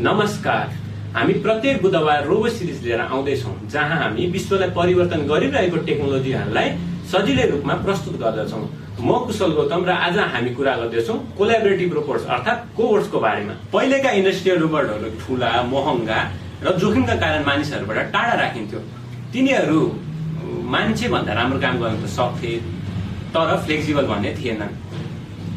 नमस्कार। हामी प्रत्येक बुधबार रोबो सिरिज लिएर आउँदैछौँ, जहाँ हामी विश्वलाई परिवर्तन गरिरहेको टेक्नोलोजीहरूलाई सजिलै रूपमा प्रस्तुत गर्दछौँ। म कुशल गौतम र आज हामी कुरा गर्दैछौँ कोल्याबोरेटिभ रोबोट्स अर्थात् कोबोट्सको बारेमा। पहिलेका इन्डस्ट्रियल रोबोटहरू ठूला, महँगा र जोखिमका कारण मानिसहरूबाट टाढा राखिन्थ्यो। तिनीहरू मान्छे भन्दा राम्रो काम गर्न सक्थे, तर फ्लेक्सिबल भन्ने थिएनन्।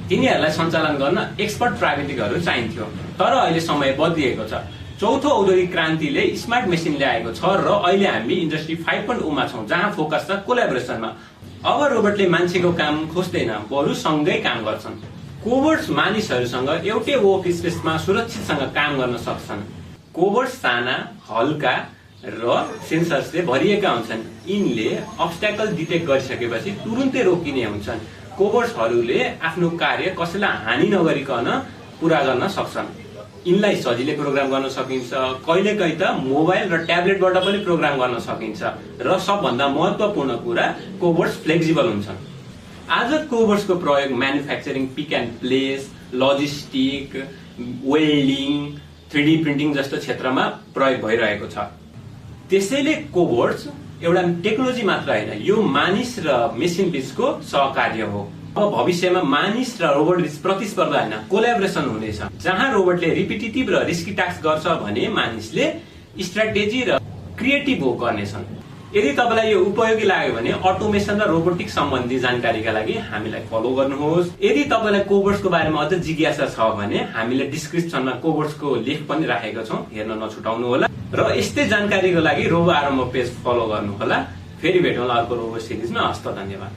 तिनीहरूलाई सञ्चालन गर्न एक्सपर्ट प्राविधिकहरू चाहिन्थ्यो। तर अहिले समय बदलिएको छ। चौथो औद्योगिक क्रान्तिले स्मार्ट मेसिन ल्याएको छ र अहिले हामी इन्डस्ट्री 5.0 मा छौं, जहाँ फोकस छ कोल्याबोरेसनमा। अब रोबोटले मान्छेको काम खोज्दैन, बरु सँगै काम गर्छन्। कोबोट्स मानिसहरूसँग एउटै वर्क स्पेसमा सुरक्षितसँग काम गर्न सक्छन्। कोबोट्स साना, हल्का र सेन्सर्सले भरिएका हुन्छन्। यिनले अब्स्ट्याकल डिटेक्ट गरिसकेपछि तुरुन्तै रोकिने हुन्छन्। कोबोट्सहरूले आफ्नो कार्य कसैलाई हानि नगरिकन पूरा गर्न सक्छन्। यिनलाई सजिलै प्रोग्राम गर्न सकिन्छ, कहिलेकाहीँ त मोबाइल र ट्याब्लेटबाट पनि प्रोग्राम गर्न सकिन्छ। र सबभन्दा महत्त्वपूर्ण कुरा, कोबोट्स फ्लेक्सिबल हुन्छन्। आज कोबोट्सको प्रयोग manufacturing, pick and place, logistic, welding, 3D printing जस्तो क्षेत्रमा प्रयोग भइरहेको छ। त्यसैले कोबोट्स एउटा टेक्नोलोजी मात्र होइन, यो मानिस र मेसिन बीचको सहकार्य हो। अब भविष्यमा मानिस र रोबोट बीच प्रतिस्पर्धा होइन, कोल्याबोरेसन हुनेछ, जहाँ रोबोटले रिपिटेटिभ र रिस्की टास्क गर्छ भने मानिसले स्ट्राटेजी र क्रिएटिभ वर्क गर्नेछन्। यदि तपाईलाई यो उपयोगी लाग्यो भने अटोमेसन र रोबोटिक्स सम्बन्धी जानकारीका लागि हामीलाई फलो गर्नुहोस्। यदि तपाईलाई कोबोट्सको बारेमा अझ जिज्ञासा छ भने हामीले डिस्क्रिप्सनमा कोबोट्सको लेख पनि राखेका छौं, हेर्न नछुटाउनु होला। र यस्तै जानकारीको लागि रोबो आरम्भ पेज फलो गर्नु होला। फेरि भेटौँला अर्को रोबो सिरिजमा। हस्त, धन्यवाद।